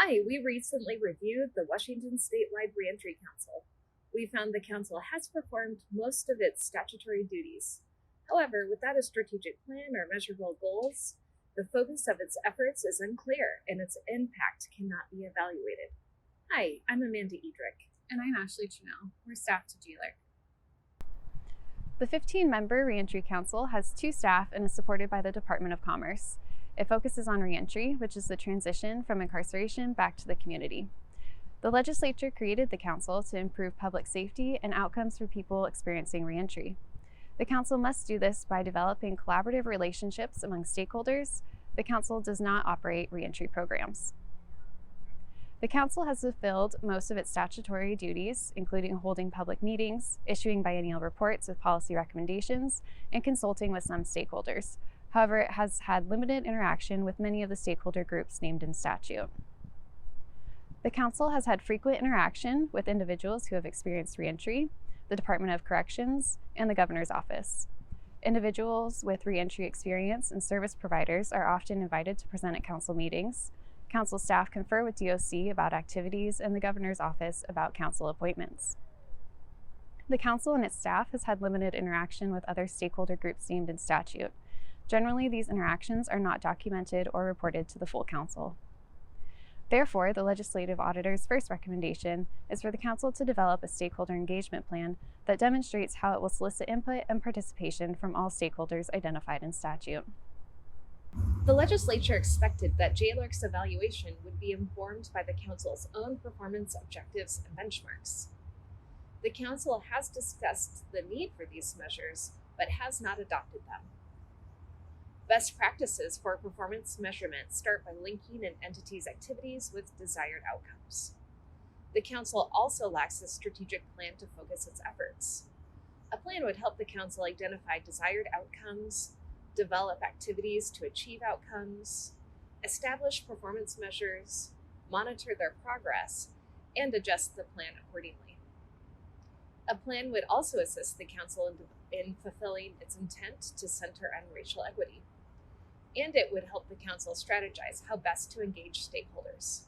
Hi, we recently reviewed the Washington Statewide Reentry Council. We found the council has performed most of its statutory duties. However, without a strategic plan or measurable goals, the focus of its efforts is unclear and its impact cannot be evaluated. Hi, I'm Amanda Edrick. And I'm Ashley Chanel. We're staff to JLARC. The 15-member Reentry Council has 2 staff and is supported by the Department of Commerce. It focuses on reentry, which is the transition from incarceration back to the community. The legislature created the council to improve public safety and outcomes for people experiencing reentry. The council must do this by developing collaborative relationships among stakeholders. The council does not operate reentry programs. The council has fulfilled most of its statutory duties, including holding public meetings, issuing biennial reports with policy recommendations, and consulting with some stakeholders. However, it has had limited interaction with many of the stakeholder groups named in statute. The council has had frequent interaction with individuals who have experienced reentry, the Department of Corrections, and the Governor's Office. Individuals with reentry experience and service providers are often invited to present at council meetings. Council staff confer with DOC about activities and the Governor's Office about council appointments. The council and its staff has had limited interaction with other stakeholder groups named in statute. Generally, these interactions are not documented or reported to the full council. Therefore, the legislative auditor's first recommendation is for the council to develop a stakeholder engagement plan that demonstrates how it will solicit input and participation from all stakeholders identified in statute. The legislature expected that JLARC's evaluation would be informed by the council's own performance objectives and benchmarks. The council has discussed the need for these measures, but has not adopted them. Best practices for performance measurement start by linking an entity's activities with desired outcomes. The council also lacks a strategic plan to focus its efforts. A plan would help the council identify desired outcomes, develop activities to achieve outcomes, establish performance measures, monitor their progress, and adjust the plan accordingly. A plan would also assist the council in fulfilling its intent to center on racial equity, and it would help the council strategize how best to engage stakeholders.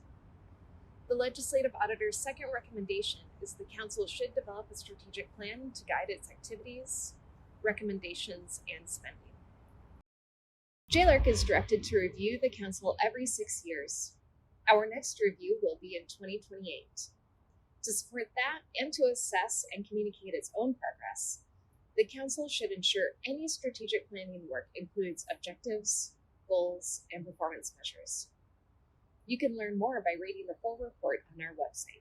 The legislative auditor's second recommendation is the council should develop a strategic plan to guide its activities, recommendations, and spending. JLARC is directed to review the council every 6 years. Our next review will be in 2028. To support that and to assess and communicate its own progress, the council should ensure any strategic planning work includes objectives, goals, and performance measures. You can learn more by reading the full report on our website.